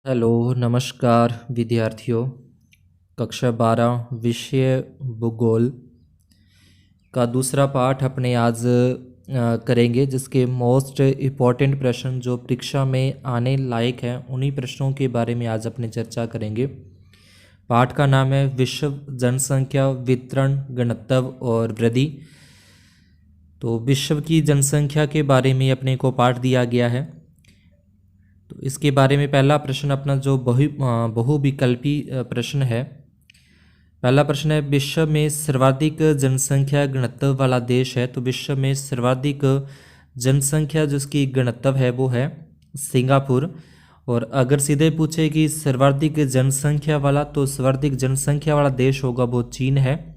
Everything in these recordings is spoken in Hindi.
हेलो नमस्कार विद्यार्थियों। कक्षा 12 विषय भूगोल का दूसरा पाठ अपने आज करेंगे, जिसके मोस्ट इम्पॉर्टेंट प्रश्न जो परीक्षा में आने लायक हैं उन्हीं प्रश्नों के बारे में आज अपने चर्चा करेंगे। पाठ का नाम है विश्व जनसंख्या वितरण घनत्व और वृद्धि। तो विश्व की जनसंख्या के बारे में अपने को पाठ दिया गया है। तो इसके बारे में पहला प्रश्न अपना जो बहुविकल्पी प्रश्न है। पहला प्रश्न है, विश्व में सर्वाधिक जनसंख्या घनत्व वाला देश है। तो विश्व में सर्वाधिक जनसंख्या जिसकी घनत्व है वो है सिंगापुर। और अगर सीधे पूछे कि सर्वाधिक जनसंख्या वाला, तो सर्वाधिक जनसंख्या वाला देश होगा वो चीन है।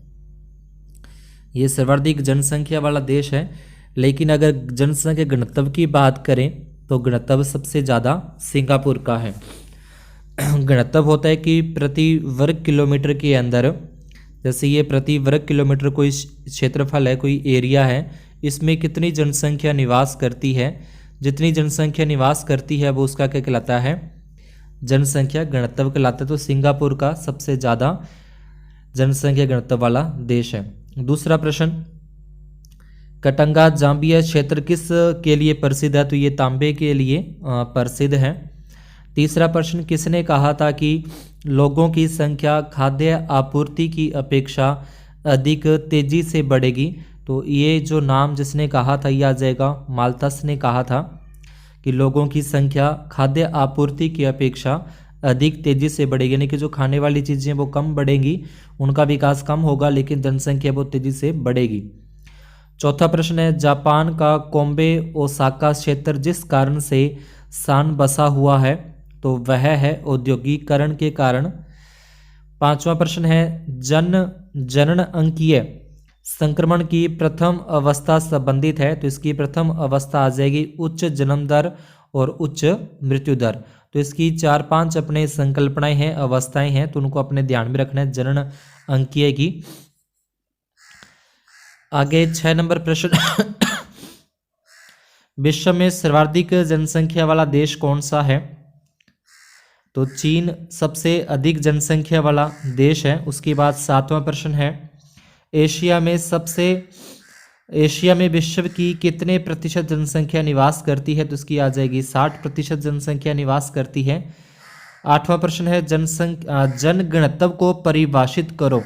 ये सर्वाधिक जनसंख्या वाला देश है। लेकिन अगर जनसंख्या घनत्व की बात करें तो घनत्व सबसे ज़्यादा सिंगापुर का है। घनत्व होता है कि प्रति वर्ग किलोमीटर के अंदर, जैसे ये प्रति वर्ग किलोमीटर कोई क्षेत्रफल है, कोई एरिया है, इसमें कितनी जनसंख्या निवास करती है, जितनी जनसंख्या निवास करती है वो उसका क्या कहलाता है, जनसंख्या घनत्व कहलाता है। तो सिंगापुर का सबसे ज़्यादा जनसंख्या घनत्व वाला देश है। दूसरा प्रश्न, कटंगा जाम्बिया क्षेत्र किस के लिए प्रसिद्ध है। तो ये तांबे के लिए प्रसिद्ध है। तीसरा प्रश्न, किसने कहा था कि लोगों की संख्या खाद्य आपूर्ति की अपेक्षा अधिक तेजी से बढ़ेगी। तो ये जो नाम जिसने कहा था ये आ जाएगा माल्थस ने कहा था कि लोगों की संख्या खाद्य आपूर्ति की अपेक्षा अधिक तेजी से बढ़ेगी, यानी कि जो खाने वाली चीज़ें वो कम बढ़ेंगी, उनका विकास कम होगा, लेकिन जनसंख्या बहुत तेजी से बढ़ेगी। चौथा प्रश्न है, जापान का कोम्बे ओसाका क्षेत्र जिस कारण से सान बसा हुआ है, तो वह है औद्योगिकरण के कारण। पांचवा प्रश्न है, जनन अंकीय संक्रमण की प्रथम अवस्था संबंधित है। तो इसकी प्रथम अवस्था आ जाएगी उच्च जन्म दर और उच्च मृत्यु दर। तो इसकी 4-5 अपने संकल्पनाएं हैं, अवस्थाएं हैं, तो उनको अपने ध्यान में रखना है जनन अंकीय की। आगे 6 नंबर प्रश्न, विश्व में सर्वाधिक जनसंख्या वाला देश कौन सा है। तो चीन सबसे अधिक जनसंख्या वाला देश है। उसके बाद 7वां प्रश्न है, एशिया में विश्व की कितने प्रतिशत जनसंख्या निवास करती है। तो इसकी आ जाएगी 60% जनसंख्या निवास करती है। 8वां प्रश्न है, जनगणतव को परिभाषित करो।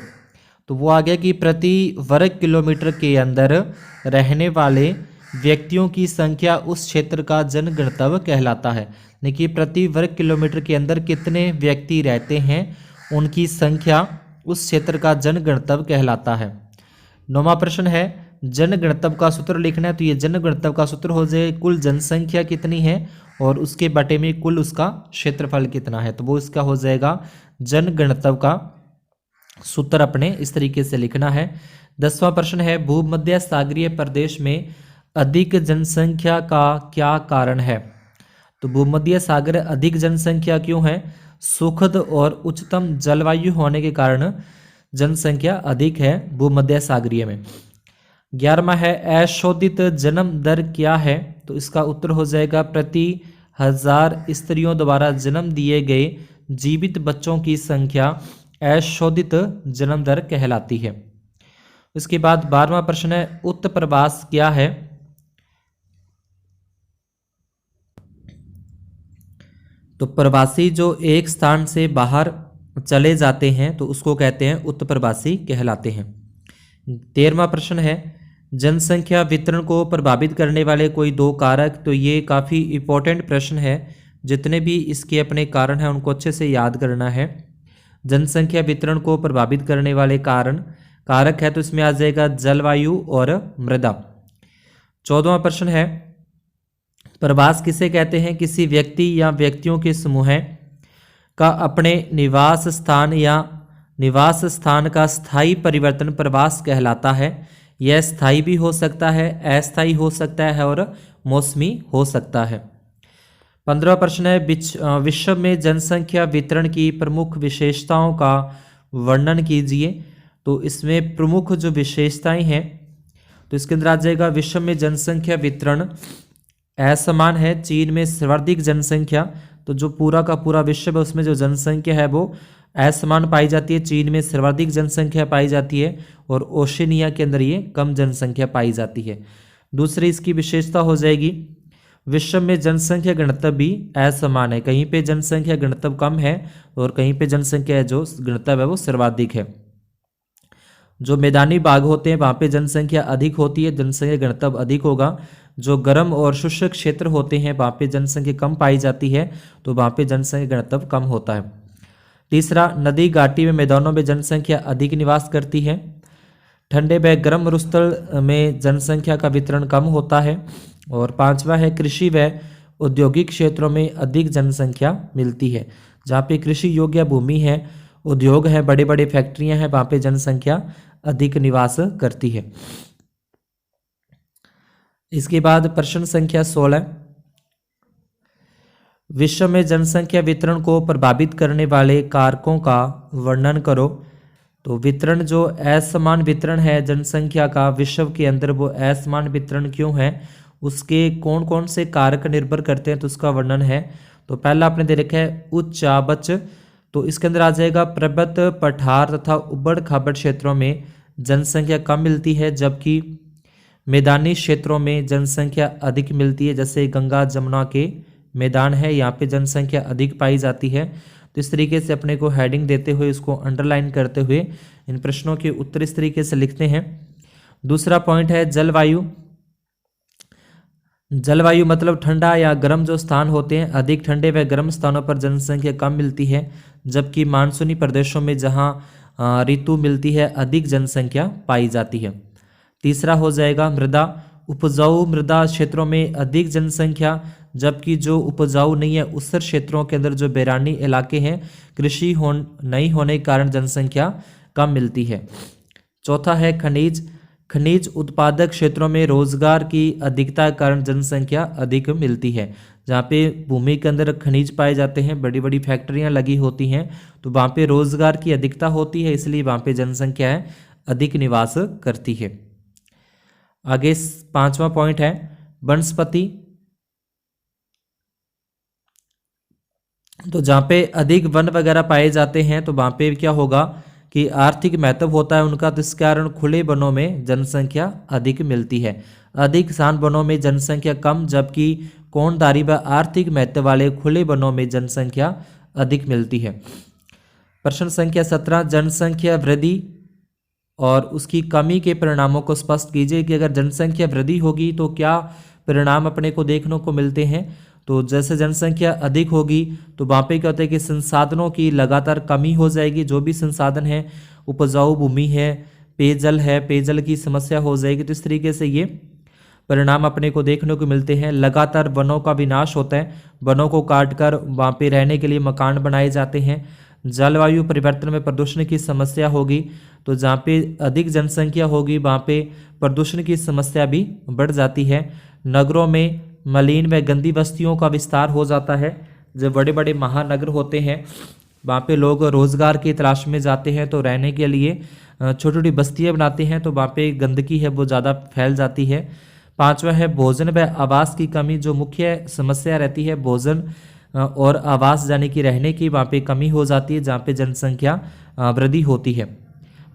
तो वो आ गया कि प्रति वर्ग किलोमीटर के अंदर रहने वाले व्यक्तियों की संख्या उस क्षेत्र का जनगणतव कहलाता है। यानी कि प्रति वर्ग किलोमीटर के अंदर कितने व्यक्ति रहते हैं, उनकी संख्या उस क्षेत्र का जनगणतव कहलाता है। 9वां प्रश्न है, जनगणतव का सूत्र लिखना है। तो ये जनगणतव का सूत्र हो जाए कुल जनसंख्या कितनी है और उसके बटे में कुल उसका क्षेत्रफल कितना है। तो वो इसका हो जाएगा जनगणतव का सूत्र अपने इस तरीके से लिखना है। 10वां प्रश्न है, भूमध्य सागरीय प्रदेश में अधिक जनसंख्या का क्या कारण है। तो भूमध्य सागर अधिक जनसंख्या क्यों है, सुखद और उच्चतम जलवायु होने के कारण जनसंख्या अधिक है भूमध्य सागरीय में। 11वां है, अशोधित जन्म दर क्या है। तो इसका उत्तर हो जाएगा प्रति 1000 स्त्रियों द्वारा जन्म दिए गए जीवित बच्चों की संख्या अशोधित जन्म दर कहलाती है। इसके बाद 12वां प्रश्न है, उत्प्रवास क्या है। तो प्रवासी जो एक स्थान से बाहर चले जाते हैं तो उसको कहते हैं उत्प्रवासी कहलाते हैं। 13वां प्रश्न है, जनसंख्या वितरण को प्रभावित करने वाले कोई 2 कारक। तो ये काफ़ी इंपॉर्टेंट प्रश्न है, जितने भी इसके अपने कारण हैं उनको अच्छे से याद करना है। जनसंख्या वितरण को प्रभावित करने वाले कारक है, तो इसमें आ जाएगा जलवायु और मृदा। 14वां प्रश्न है, प्रवास किसे कहते हैं, किसी व्यक्ति या व्यक्तियों के समूह का अपने निवास स्थान का स्थायी परिवर्तन प्रवास कहलाता है। यह स्थायी भी हो सकता है, अस्थायी हो सकता है और मौसमी हो सकता है। 15वां प्रश्न है, विश्व में जनसंख्या वितरण की प्रमुख विशेषताओं का वर्णन कीजिए। तो इसमें प्रमुख जो विशेषताएं हैं, तो इसके अंदर आ जाएगा विश्व में जनसंख्या वितरण असमान है। चीन में सर्वाधिक जनसंख्या, तो जो पूरा का पूरा विश्व है उसमें जो जनसंख्या है वो असमान पाई जाती है। चीन में सर्वाधिक जनसंख्या पाई जाती है और ओशनिया के अंदर ये कम जनसंख्या पाई जाती है। दूसरी इसकी विशेषता हो जाएगी, विश्व में जनसंख्या घनत्व भी असमान है। कहीं पे जनसंख्या घनत्व कम है और कहीं पे जनसंख्या जो घनत्व है वो सर्वाधिक है। जो मैदानी भाग होते हैं वहाँ पे जनसंख्या अधिक होती है, जनसंख्या घनत्व अधिक होगा। जो गर्म और शुष्क क्षेत्र होते हैं वहाँ पे जनसंख्या कम पाई जाती है, तो वहाँ पे जनसंख्या घनत्व कम होता है। तीसरा, नदी घाटी में मैदानों में जनसंख्या अधिक निवास करती है। ठंडे व गर्म मरुस्थल में जनसंख्या का वितरण कम होता है। और पांचवा है, कृषि व औद्योगिक क्षेत्रों में अधिक जनसंख्या मिलती है। जहाँ पे कृषि योग्य भूमि है, उद्योग है, बड़े बड़े फैक्ट्रियां हैं, वहाँ पे जनसंख्या अधिक निवास करती है। इसके बाद प्रश्न संख्या 16, विश्व में जनसंख्या वितरण को प्रभावित करने वाले कारकों का वर्णन करो। तो वितरण जो असमान वितरण है जनसंख्या का विश्व के अंदर, वो असमान वितरण क्यों है, उसके कौन कौन से कारक निर्भर करते हैं, तो उसका वर्णन है। तो पहला आपने दे रखा है उच्च आबच, तो इसके अंदर आ जाएगा पर्वत, पठार तथा उबड़ खाबड़ क्षेत्रों में जनसंख्या कम मिलती है, जबकि मैदानी क्षेत्रों में जनसंख्या अधिक मिलती है। जैसे गंगा जमुना के मैदान है, यहाँ पे जनसंख्या अधिक पाई जाती है। तो इस तरीके से अपने को हेडिंग देते हुए इसको अंडरलाइन करते हुए इन प्रश्नों के उत्तर इस तरीके से लिखते हैं। दूसरा पॉइंट है जलवायु। जलवायु मतलब ठंडा या गर्म जो स्थान होते हैं, अधिक ठंडे व गर्म स्थानों पर जनसंख्या कम मिलती है, जबकि मानसूनी प्रदेशों में जहाँ ऋतु मिलती है अधिक जनसंख्या पाई जाती है। तीसरा हो जाएगा मृदा। उपजाऊ मृदा क्षेत्रों में अधिक जनसंख्या, जबकि जो उपजाऊ नहीं है उस क्षेत्रों के अंदर जो बैरानी इलाके हैं, कृषि नहीं होने के कारण जनसंख्या कम मिलती है। चौथा है खनिज। खनिज उत्पादक क्षेत्रों में रोजगार की अधिकता के कारण जनसंख्या अधिक मिलती है। जहाँ पे भूमि के अंदर खनिज पाए जाते हैं, बड़ी बड़ी फैक्ट्रियाँ लगी होती हैं, तो वहाँ पे रोजगार की अधिकता होती है, इसलिए वहाँ पे जनसंख्या है अधिक निवास करती है। आगे पांचवा पॉइंट है वनस्पति। तो जहाँ पे अधिक वन वगैरह पाए जाते हैं तो वहाँ पे क्या होगा कि आर्थिक महत्व होता है उनका, तो इस कारण खुले वनों में जनसंख्या अधिक मिलती है। अधिक शान वनों में जनसंख्या कम, जबकि कोणधारी व आर्थिक महत्व वाले खुले वनों में जनसंख्या अधिक मिलती है। प्रश्न संख्या 17, जनसंख्या वृद्धि और उसकी कमी के परिणामों को स्पष्ट कीजिए कि अगर जनसंख्या वृद्धि होगी तो क्या परिणाम अपने को देखने को मिलते हैं। तो जैसे जनसंख्या अधिक होगी तो वहाँ पे क्या होता है कि संसाधनों की लगातार कमी हो जाएगी। जो भी संसाधन है, उपजाऊ भूमि है, पेयजल की समस्या हो जाएगी। तो इस तरीके से ये परिणाम अपने को देखने को मिलते हैं। लगातार वनों का विनाश होता है, वनों को काटकर वहाँ पे रहने के लिए मकान बनाए जाते हैं। जलवायु परिवर्तन में प्रदूषण की समस्या होगी, तो जहाँ पे अधिक जनसंख्या होगी वहाँ पे प्रदूषण की समस्या भी बढ़ जाती है। नगरों में मलिन व गंदी बस्तियों का विस्तार हो जाता है। जब बड़े बड़े महानगर होते हैं वहाँ पे लोग रोजगार की तलाश में जाते हैं, तो रहने के लिए छोटी छोटी बस्तियाँ बनाते हैं, तो वहाँ पे गंदगी है वो ज़्यादा फैल जाती है। पांचवा है भोजन व आवास की कमी। जो मुख्य समस्या रहती है भोजन और आवास यानी कि रहने की, वहाँ पे कमी हो जाती है जहाँ पे जनसंख्या वृद्धि होती है।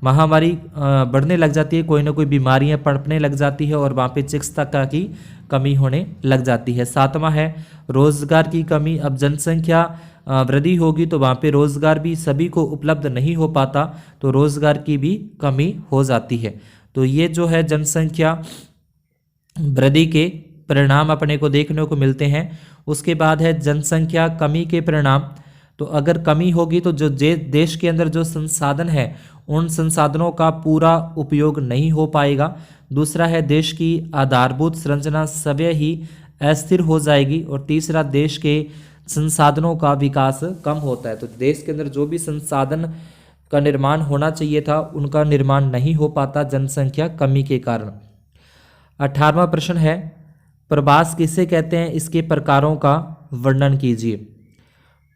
महामारी बढ़ने लग जाती है, कोई ना कोई बीमारियां पनपने लग जाती है और वहाँ पे चिकित्सा की कमी होने लग जाती है। सातवां है रोजगार की कमी। अब जनसंख्या वृद्धि होगी तो वहाँ पे रोजगार भी सभी को उपलब्ध नहीं हो पाता, तो रोजगार की भी कमी हो जाती है। तो ये जो है जनसंख्या वृद्धि के परिणाम अपने को देखने को मिलते हैं। उसके बाद है जनसंख्या कमी के परिणाम। तो अगर कमी होगी तो जो देश के अंदर जो संसाधन है उन संसाधनों का पूरा उपयोग नहीं हो पाएगा। दूसरा है देश की आधारभूत संरचना स्वयं ही अस्थिर हो जाएगी। और तीसरा देश के संसाधनों का विकास कम होता है। तो देश के अंदर जो भी संसाधन का निर्माण होना चाहिए था उनका निर्माण नहीं हो पाता जनसंख्या कमी के कारण। 18वां प्रश्न है प्रवास किसे कहते हैं, इसके प्रकारों का वर्णन कीजिए।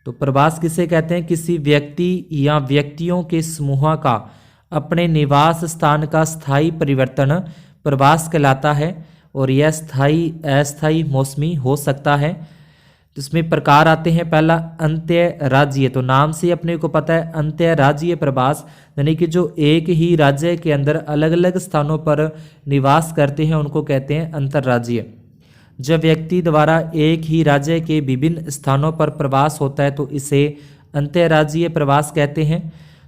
तो प्रवास किसे कहते हैं, किसी व्यक्ति या व्यक्तियों के समूह का अपने निवास स्थान का स्थायी परिवर्तन प्रवास कहलाता है और यह स्थायी अस्थायी मौसमी हो सकता है। इसमें प्रकार आते हैं। पहला अंत्य राज्यीय, तो नाम से अपने को पता है अंत्य राज्यीय प्रवास, यानी कि जो एक ही राज्य के अंदर अलग अलग स्थानों पर निवास करते हैं उनको कहते हैं अंतर्राज्यीय। जब व्यक्ति द्वारा एक ही राज्य के विभिन्न स्थानों पर प्रवास होता है तो इसे अंतर्राज्यीय प्रवास कहते हैं।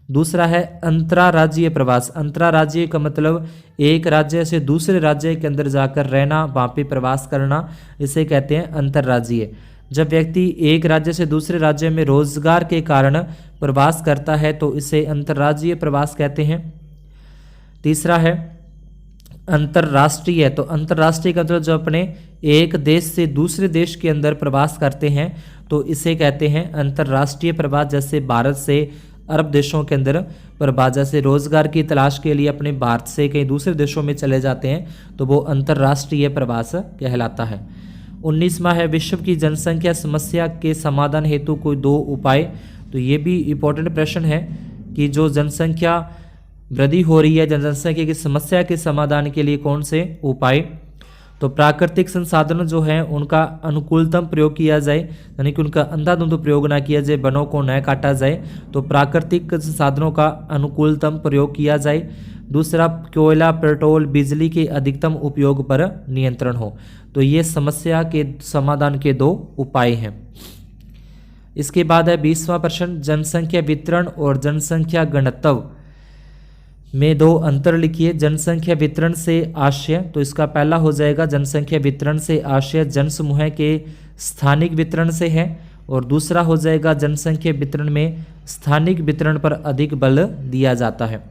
दूसरा है अंतर्राज्यीय प्रवास। अंतर्राज्यीय का मतलब एक राज्य से दूसरे राज्य के अंदर जाकर रहना, वहाँ पे प्रवास करना, इसे कहते हैं अंतर्राज्यीय। जब व्यक्ति एक राज्य से दूसरे राज्य में रोजगार के कारण प्रवास करता है तो इसे अंतर्राज्यीय प्रवास कहते हैं। तीसरा है अंतर्राष्ट्रीय। तो अंतर्राष्ट्रीय का मतलब जो अपने एक देश से दूसरे देश के अंदर प्रवास करते हैं तो इसे कहते हैं अंतर्राष्ट्रीय प्रवास। जैसे भारत से अरब देशों के अंदर प्रवास, जैसे रोजगार की तलाश के लिए अपने भारत से कई दूसरे देशों में चले जाते हैं तो वो अंतर्राष्ट्रीय प्रवास कहलाता है। 19वां है विश्व की जनसंख्या समस्या के समाधान हेतु कोई 2 उपाय। तो ये भी इम्पोर्टेंट प्रश्न है कि जो जनसंख्या वृद्धि हो रही है, जनसंख्या की समस्या के समाधान के लिए कौन से उपाय। तो प्राकृतिक संसाधन जो हैं उनका अनुकूलतम प्रयोग किया जाए, यानी कि उनका अंधाधुंध प्रयोग ना किया जाए, वनों को न काटा जाए, तो प्राकृतिक संसाधनों का अनुकूलतम प्रयोग किया जाए। दूसरा कोयला, पेट्रोल, बिजली के अधिकतम उपयोग पर नियंत्रण हो। तो ये समस्या के समाधान के 2 उपाय हैं। इसके बाद है 20वां प्रश्न, जनसंख्या वितरण और जनसंख्या घनत्व में 2 अंतर लिखिए। जनसंख्या वितरण से आशय, तो इसका पहला हो जाएगा जनसंख्या वितरण से आशय जनसमूह के स्थानिक वितरण से है, और दूसरा हो जाएगा जनसंख्या वितरण में स्थानिक वितरण पर अधिक बल दिया जाता है।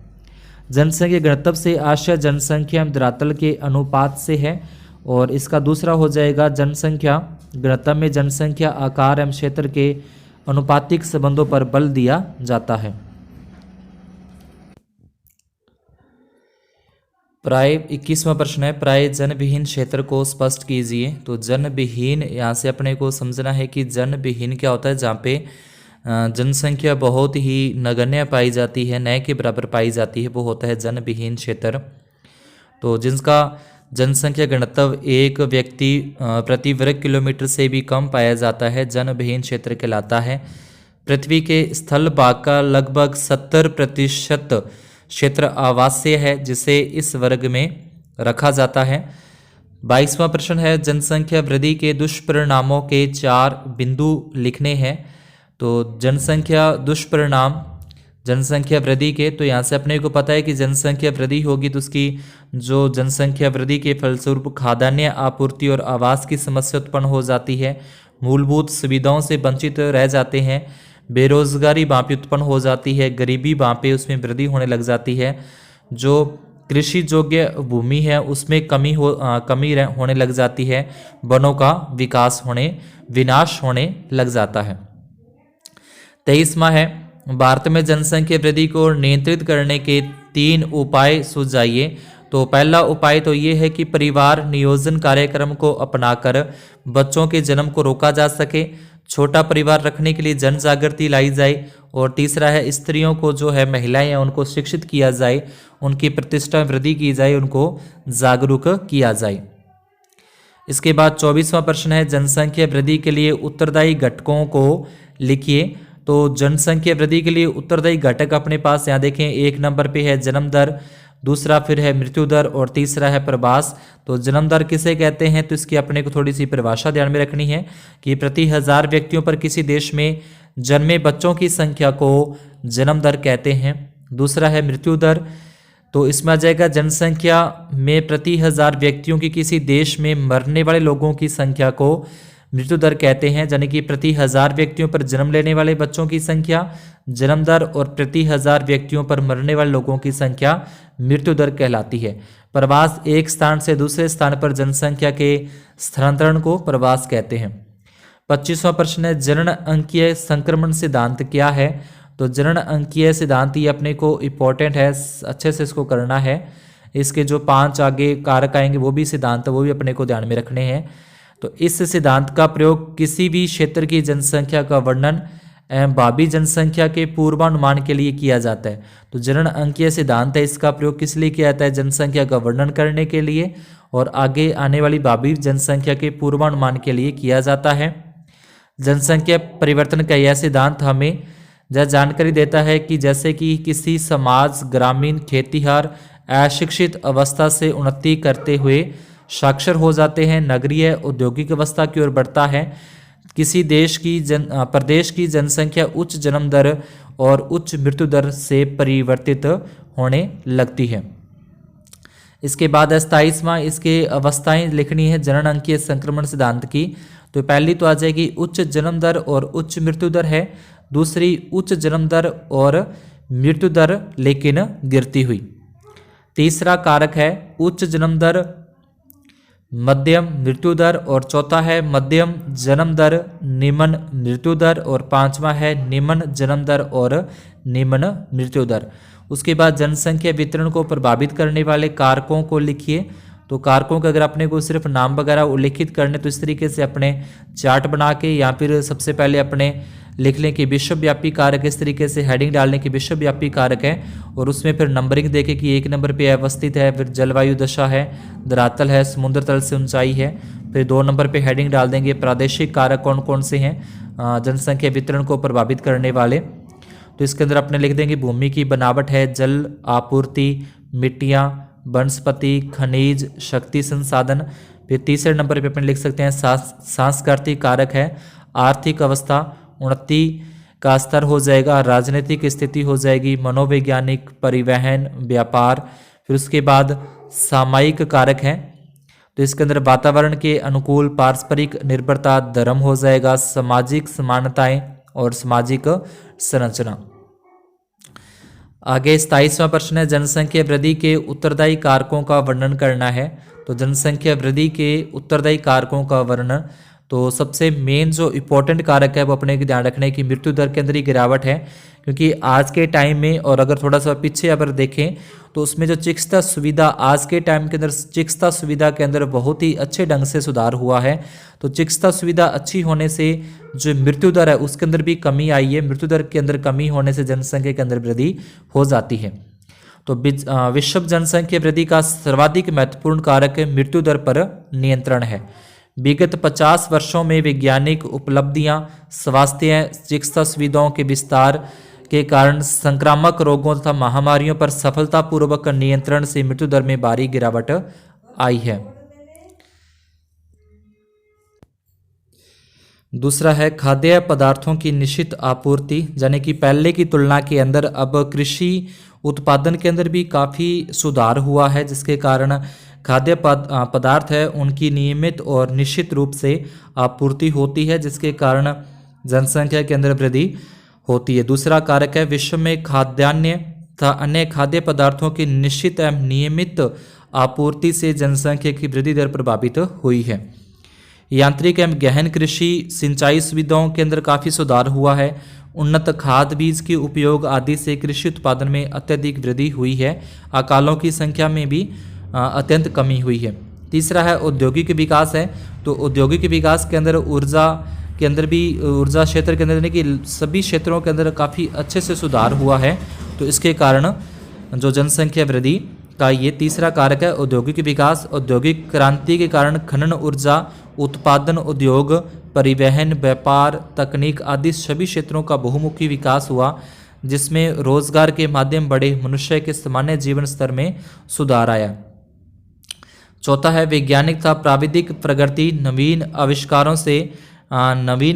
जनसंख्या घनत्व से आशय जनसंख्या धरातल के अनुपात से है, और इसका दूसरा हो जाएगा जनसंख्या घनत्व में जनसंख्या आकार एवं क्षेत्र के अनुपातिक संबंधों पर बल दिया जाता है। प्राय 21वां प्रश्न है, प्राय जनविहीन क्षेत्र को स्पष्ट कीजिए। तो जनविहीन यहाँ से अपने को समझना है कि जनविहीन क्या होता है, जहाँ पे जनसंख्या बहुत ही नगण्य पाई जाती है, न के बराबर पाई जाती है, वो होता है जनविहीन क्षेत्र। तो जिसका जनसंख्या घनत्व एक व्यक्ति प्रति वर्ग किलोमीटर से भी कम पाया जाता है, जनविहीन क्षेत्र कहलाता है। पृथ्वी के स्थल भाग का लगभग 70% क्षेत्र आवासीय है, जिसे इस वर्ग में रखा जाता है। 22वां प्रश्न है, जनसंख्या वृद्धि के दुष्परिणामों के 4 बिंदु लिखने हैं। तो जनसंख्या दुष्परिणाम जनसंख्या वृद्धि के, तो यहाँ से अपने को पता है कि जनसंख्या वृद्धि होगी तो उसकी जो जनसंख्या वृद्धि के फलस्वरूप खाद्यान्न आपूर्ति और आवास की समस्या उत्पन्न हो जाती है, मूलभूत सुविधाओं से वंचित रह जाते हैं, बेरोजगारी वहाँ पे उत्पन्न हो जाती है, गरीबी वहाँ पे उसमें वृद्धि होने लग जाती है, जो कृषि योग्य भूमि है उसमें कमी होने लग जाती है, वनों का विनाश होने लग जाता है। 23वां है, भारत में जनसंख्या वृद्धि को नियंत्रित करने के 3 उपाय सुझाइए। तो पहला उपाय तो ये है कि परिवार नियोजन कार्यक्रम को अपनाकर बच्चों के जन्म को रोका जा सके, छोटा परिवार रखने के लिए जन जागृति लाई जाए, और तीसरा है स्त्रियों को जो है महिलाएं हैं उनको शिक्षित किया जाए, उनकी प्रतिष्ठा वृद्धि की जाए, उनको जागरूक किया जाए। इसके बाद 24वां प्रश्न है, जनसंख्या वृद्धि के लिए उत्तरदायी घटकों को लिखिए। तो जनसंख्या वृद्धि के लिए उत्तरदायी घटक अपने पास यहाँ देखें, 1 नंबर पे है जन्म दर, दूसरा फिर है मृत्यु दर, और तीसरा है प्रवास। तो जन्म दर किसे कहते हैं, तो इसकी अपने को थोड़ी सी परिभाषा ध्यान में रखनी है कि प्रति 1000 व्यक्तियों पर किसी देश में जन्मे बच्चों की संख्या को जन्म दर कहते हैं। दूसरा है मृत्यु दर, तो इसमें आ जाएगा जनसंख्या में प्रति 1000 व्यक्तियों की किसी देश में मरने वाले लोगों की संख्या को मृत्यु दर कहते हैं, यानी कि प्रति 1000 व्यक्तियों पर जन्म लेने वाले बच्चों की संख्या जन्म दर और प्रति 1000 व्यक्तियों पर मरने वाले लोगों की संख्या मृत्यु दर कहलाती है। प्रवास, एक स्थान से दूसरे स्थान पर जनसंख्या के स्थानांतरण को प्रवास कहते हैं। 25वां प्रश्न है, जनन अंकीय संक्रमण सिद्धांत क्या है। तो जनन अंकीय सिद्धांत ये अपने को इम्पोर्टेंट है, अच्छे से इसको करना है। इसके जो 5 आगे कारक आएंगे वो भी सिद्धांत, वो भी अपने को ध्यान में रखने हैं। तो इस सिद्धांत का प्रयोग किसी भी क्षेत्र की जनसंख्या का वर्णन एवं भावी जनसंख्या के पूर्वानुमान के लिए किया जाता है। तो जनन अंकीय सिद्धांत है, इसका प्रयोग किस लिए किया जाता है, जनसंख्या का वर्णन करने के लिए और आगे आने वाली भावी जनसंख्या के पूर्वानुमान के लिए किया जाता है। जनसंख्या परिवर्तन का यह सिद्धांत हमें यह जानकारी देता है कि जैसे कि किसी समाज ग्रामीण खेतीहर अशिक्षित अवस्था से उन्नति करते हुए साक्षर हो जाते हैं, नगरीय औद्योगिक अवस्था की ओर बढ़ता है। किसी प्रदेश की जनसंख्या उच्च जन्म दर और उच्च मृत्यु दर से परिवर्तित होने लगती है। इसके बाद 27वां इसके अवस्थाएं लिखनी है जनन अंकीय संक्रमण सिद्धांत की। तो पहली तो आ जाएगी उच्च जन्म दर और उच्च मृत्यु दर है, दूसरी उच्च जन्म दर और मृत्यु दर लेकिन गिरती हुई। तीसरा कारक है उच्च जन्म दर मध्यम मृत्यु दर, और चौथा है मध्यम जन्म दर निम्न मृत्यु दर, और पांचवा है निम्न जन्म दर और निम्न मृत्यु दर। उसके बाद जनसंख्या वितरण को प्रभावित करने वाले कारकों को लिखिए। तो कारकों के अगर अपने को सिर्फ नाम वगैरह उल्लेखित करने तो इस तरीके से अपने चार्ट बना के या फिर सबसे पहले अपने लिख लें कि विश्वव्यापी कारक, इस तरीके से हेडिंग डालने की विश्वव्यापी कारक है और उसमें फिर नंबरिंग देखे कि 1 नंबर पे अवस्थित है, फिर जलवायु दशा है, धरातल है, समुद्र तल से ऊंचाई है। फिर 2 नंबर पे हेडिंग डाल देंगे प्रादेशिक कारक कौन कौन से हैं जनसंख्या वितरण को प्रभावित करने वाले। तो इसके अंदर अपने लिख देंगे भूमि की बनावट है, जल आपूर्ति, मिट्टियाँ, वनस्पति, खनिज, शक्ति संसाधन। फिर तीसरे नंबर पे अपने लिख सकते हैं सांस्कृतिक कारक है, आर्थिक अवस्था, उन्नति का स्तर हो जाएगा, राजनीतिक स्थिति हो जाएगी, मनोवैज्ञानिक, परिवहन, व्यापार। फिर उसके बाद सामायिक कारक हैं, तो इसके अंदर वातावरण के अनुकूल, पारस्परिक निर्भरता, धर्म हो जाएगा, सामाजिक समानताएं और सामाजिक संरचना। आगे 27वां प्रश्न है जनसंख्या वृद्धि के उत्तरदायी कारकों का वर्णन करना है। तो जनसंख्या वृद्धि के उत्तरदायी कारकों का वर्णन, तो सबसे मेन जो इम्पोर्टेंट कारक है वो अपने को ध्यान रखना है कि मृत्यु दर के अंदर ही गिरावट है, क्योंकि आज के टाइम में और अगर थोड़ा सा पीछे अगर देखें तो उसमें जो चिकित्सा सुविधा आज के टाइम के अंदर चिकित्सा सुविधा के अंदर बहुत ही अच्छे ढंग से सुधार हुआ है। तो चिकित्सा सुविधा अच्छी होने से जो मृत्यु दर है उसके अंदर भी कमी आई है, मृत्यु दर के अंदर कमी होने से जनसंख्या के अंदर वृद्धि हो जाती है। तो विश्व जनसंख्या वृद्धि का सर्वाधिक महत्वपूर्ण कारक मृत्यु दर पर नियंत्रण है। विगत 50 वर्षों में वैज्ञानिक उपलब्धियां, स्वास्थ्य चिकित्सा सुविधाओं के विस्तार के कारण संक्रामक रोगों तथा महामारियों पर सफलतापूर्वक नियंत्रण से मृत्यु दर में भारी गिरावट आई है। दूसरा है खाद्य पदार्थों की निश्चित आपूर्ति, यानी कि पहले की तुलना के अंदर अब कृषि उत्पादन के अंदर भी काफ़ी सुधार हुआ है, जिसके कारण खाद्य पदार्थ है उनकी नियमित और निश्चित रूप से आपूर्ति होती है, जिसके कारण जनसंख्या के अंदर वृद्धि होती है। दूसरा कारक है विश्व में खाद्यान्न तथा अन्य खाद्य पदार्थों की निश्चित एवं नियमित आपूर्ति से जनसंख्या की वृद्धि दर प्रभावित हुई है। यांत्रिक एवं गहन कृषि सिंचाई सुविधाओं के अंदर काफ़ी सुधार हुआ है। उन्नत खाद बीज के उपयोग आदि से कृषि उत्पादन में अत्यधिक वृद्धि हुई है। अकालों की संख्या में भी अत्यंत कमी हुई है। तीसरा है औद्योगिक विकास है। तो औद्योगिक विकास के अंदर ऊर्जा के अंदर भी ऊर्जा क्षेत्र के अंदर यानी कि सभी क्षेत्रों के अंदर काफ़ी अच्छे से सुधार हुआ है। तो इसके कारण जो जनसंख्या वृद्धि का ये तीसरा कारक है औद्योगिक विकास। औद्योगिक क्रांति के कारण खनन ऊर्जा उत्पादन उद्योग परिवहन व्यापार तकनीक आदि सभी क्षेत्रों का बहुमुखी विकास हुआ, जिसमें रोजगार के माध्यम बढ़े मनुष्य के सामान्य जीवन स्तर में सुधार आया। चौथा है वैज्ञानिक तथा प्राविधिक प्रगति। नवीन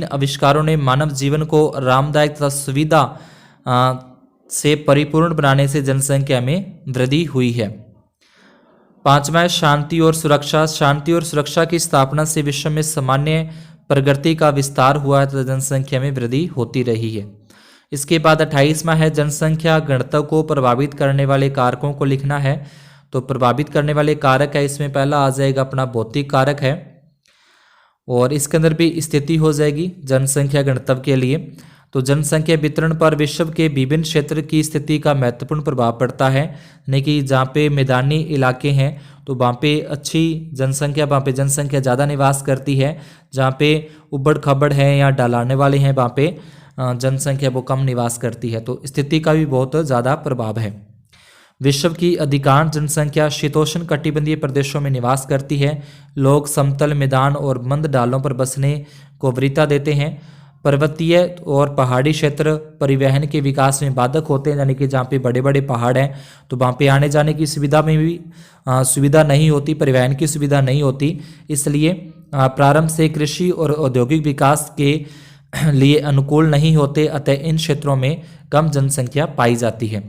आविष्कारों ने मानव जीवन को आरामदायक तथा सुविधा से परिपूर्ण बनाने से जनसंख्या में वृद्धि हुई है। पांचवा है शांति और सुरक्षा। शांति और सुरक्षा की स्थापना से विश्व में सामान्य प्रगति का विस्तार हुआ है तथा जनसंख्या में वृद्धि होती रही है। इसके बाद 28वां है जनसंख्या घनत्व को प्रभावित करने वाले कारकों को लिखना है। तो प्रभावित करने वाले कारक है, इसमें पहला आ जाएगा अपना भौतिक कारक है और इसके अंदर भी स्थिति हो जाएगी जनसंख्या घनत्व के लिए। तो जनसंख्या वितरण पर विश्व के विभिन्न क्षेत्र की स्थिति का महत्वपूर्ण प्रभाव पड़ता है, यानी कि जहाँ पे मैदानी इलाके हैं तो वहाँ पे अच्छी जनसंख्या, वहाँ पे जनसंख्या ज़्यादा निवास करती है। जहाँ पे उबड़ खबड़ है या ढलाने वाले हैं वहाँ पे जनसंख्या वो कम निवास करती है। तो स्थिति का भी बहुत ज़्यादा प्रभाव है। विश्व की अधिकांश जनसंख्या शीतोष्ण कटिबंधीय प्रदेशों में निवास करती है। लोग समतल मैदान और मंद ढालों पर बसने को वरीयता देते हैं। पर्वतीय और पहाड़ी क्षेत्र परिवहन के विकास में बाधक होते हैं, यानी कि जहाँ पे बड़े बड़े पहाड़ हैं तो वहाँ पे आने जाने की सुविधा में भी सुविधा नहीं होती, परिवहन की सुविधा नहीं होती। इसलिए प्रारंभ से कृषि और औद्योगिक विकास के लिए अनुकूल नहीं होते, अतः इन क्षेत्रों में कम जनसंख्या पाई जाती है।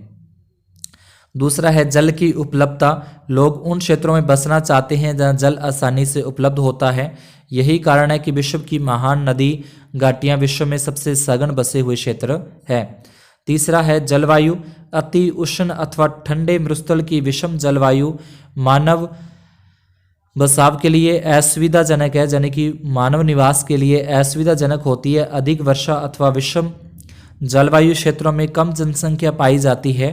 दूसरा है जल की उपलब्धता। लोग उन क्षेत्रों में बसना चाहते हैं जहां जल आसानी से उपलब्ध होता है। यही कारण है कि विश्व की महान नदी घाटियां विश्व में सबसे सघन बसे हुए क्षेत्र है। तीसरा है जलवायु। अति उष्ण अथवा ठंडे मरुस्थल की विषम जलवायु मानव बसाव के लिए असुविधाजनक है, यानी कि मानव निवास के लिए असुविधाजनक होती है। अधिक वर्षा अथवा विषम जलवायु क्षेत्रों में कम जनसंख्या पाई जाती है।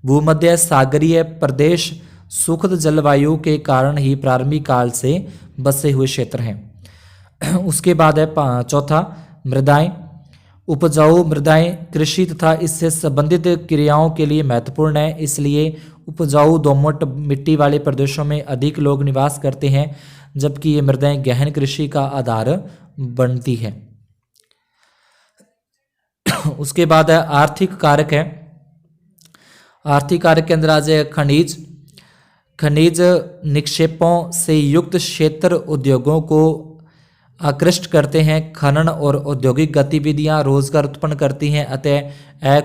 भूमध्य सागरीय प्रदेश सुखद जलवायु के कारण ही प्रारंभिक काल से बसे हुए क्षेत्र हैं। उसके बाद है चौथा मृदाएं। उपजाऊ मृदाएं कृषि तथा इससे संबंधित क्रियाओं के लिए महत्वपूर्ण है। इसलिए उपजाऊ दोमट मिट्टी वाले प्रदेशों में अधिक लोग निवास करते हैं, जबकि ये मृदाएं गहन कृषि का आधार बनती है। उसके बाद है आर्थिक कारक है। आर्थिक कारक के अंदर आ जाए खनिज। खनिज निक्षेपों से युक्त क्षेत्र उद्योगों को आकृष्ट करते हैं। खनन और औद्योगिक गतिविधियां रोजगार उत्पन्न करती हैं, अतः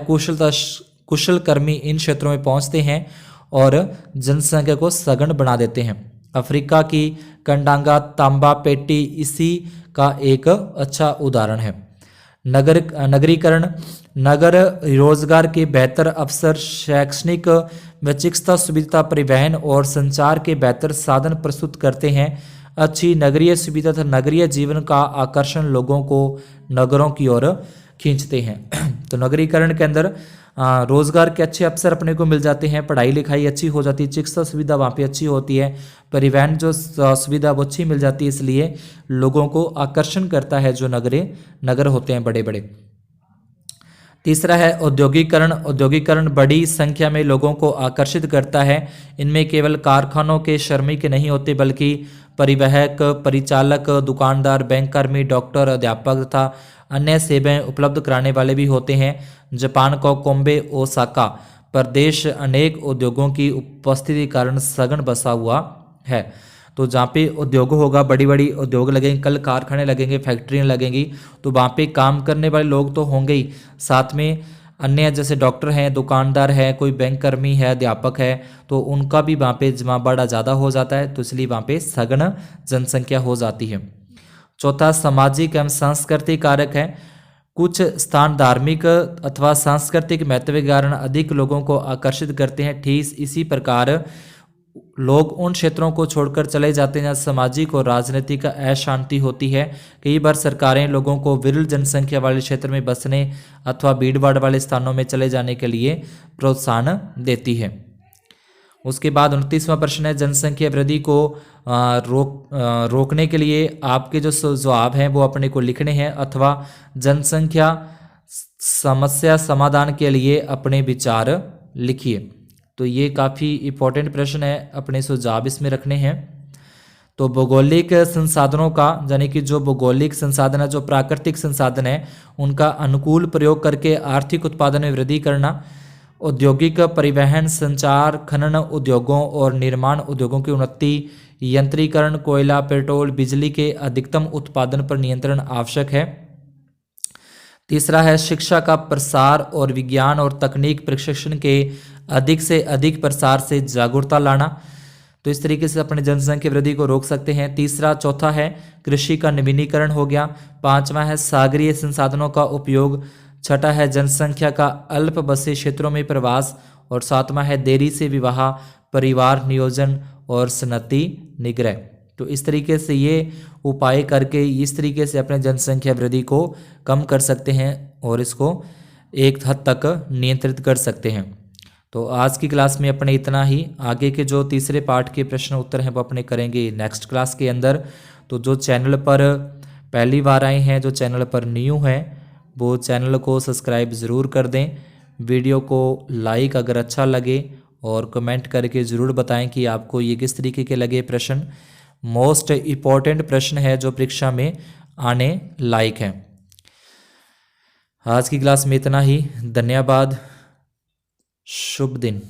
कुशल कर्मी इन क्षेत्रों में पहुंचते हैं और जनसंख्या को सघन बना देते हैं। अफ्रीका की कंडांगा तांबा पेटी इसी का एक अच्छा उदाहरण है। नगरीकरण। नगर रोजगार के बेहतर अवसर, शैक्षणिक व चिकित्सा सुविधा, परिवहन और संचार के बेहतर साधन प्रस्तुत करते हैं। अच्छी नगरीय सुविधा तथा नगरीय जीवन का आकर्षण लोगों को नगरों की ओर खींचते हैं। तो नगरीकरण के अंदर रोजगार के अच्छे अवसर अपने को मिल जाते हैं, पढ़ाई लिखाई अच्छी हो जाती है, चिकित्सा सुविधा वहाँ पे अच्छी होती है, परिवहन जो सुविधा वो अच्छी मिल जाती है, इसलिए लोगों को आकर्षण करता है जो नगर होते हैं बड़े बड़े। तीसरा है औद्योगिकरण। औद्योगिकरण बड़ी संख्या में लोगों को आकर्षित करता है। इनमें केवल कारखानों के श्रमिक नहीं होते, बल्कि परिवहक, परिचालक, दुकानदार, बैंक कर्मी, डॉक्टर, अध्यापक तथा अन्य सेवाएं उपलब्ध कराने वाले भी होते हैं। जापान का कोम्बे ओसाका प्रदेश अनेक उद्योगों की उपस्थिति के कारण सघन बसा हुआ है। तो जहाँ पे उद्योग होगा, बड़ी बड़ी उद्योग लगेंगे, कल कारखाने लगेंगे, फैक्ट्रियाँ लगेंगी, तो वहाँ पे काम करने वाले लोग तो होंगे ही, साथ में अन्य जैसे डॉक्टर हैं, दुकानदार है, कोई बैंक कर्मी है, अध्यापक है, तो उनका भी वहाँ पे जमा बड़ा ज़्यादा हो जाता है, तो इसलिए वहाँ पे सघन जनसंख्या हो जाती है। चौथा सामाजिक एवं सांस्कृतिक कारक है। कुछ स्थान धार्मिक अथवा सांस्कृतिक महत्व के कारण अधिक लोगों को आकर्षित करते हैं। ठीक इसी प्रकार लोग उन क्षेत्रों को छोड़कर चले जाते हैं जहाँ सामाजिक और राजनीतिक अशांति होती है। कई बार सरकारें लोगों को विरल जनसंख्या वाले क्षेत्र में बसने अथवा भीड़भाड़ वाले स्थानों में चले जाने के लिए प्रोत्साहन देती है। उसके बाद 29वां प्रश्न है जनसंख्या वृद्धि को रोकने के लिए आपके जो जवाब हैं वो अपने को लिखने हैं, अथवा जनसंख्या समस्या समाधान के लिए अपने विचार लिखिए। तो ये काफ़ी इम्पोर्टेंट प्रश्न है, अपने सुझाव इसमें रखने हैं। तो भौगोलिक संसाधनों का, यानी कि जो भौगोलिक संसाधन है, जो प्राकृतिक संसाधन है, उनका अनुकूल प्रयोग करके आर्थिक उत्पादन में वृद्धि करना, औद्योगिक परिवहन, संचार, खनन उद्योगों और निर्माण उद्योगों की उन्नति, यंत्रीकरण, कोयला, पेट्रोल, बिजली के अधिकतम उत्पादन पर नियंत्रण आवश्यक है। तीसरा है शिक्षा का प्रसार और विज्ञान और तकनीक प्रशिक्षण के अधिक से अधिक प्रसार से जागरूकता लाना। तो इस तरीके से अपने जनसंख्या वृद्धि को रोक सकते हैं। चौथा है कृषि का नवीनीकरण हो गया। पांचवा है सागरीय संसाधनों का उपयोग। छठा है जनसंख्या का अल्प बसे क्षेत्रों में प्रवास। और सातवां है देरी से विवाह, परिवार नियोजन और सनती निग्रह। तो इस तरीके से ये उपाय करके इस तरीके से अपने जनसंख्या वृद्धि को कम कर सकते हैं और इसको एक हद तक नियंत्रित कर सकते हैं। तो आज की क्लास में अपने इतना ही। आगे के जो तीसरे पार्ट के प्रश्न उत्तर हैं वो अपने करेंगे नेक्स्ट क्लास के अंदर। तो जो चैनल पर पहली बार आए हैं, जो चैनल पर न्यू हैं, वो चैनल को सब्सक्राइब ज़रूर कर दें। वीडियो को लाइक अगर अच्छा लगे और कमेंट करके ज़रूर बताएं कि आपको ये किस तरीके के लगे प्रश्न। मोस्ट इम्पॉर्टेंट प्रश्न है जो परीक्षा में आने लायक हैं। आज की क्लास में इतना ही। धन्यवाद। शुभ दिन।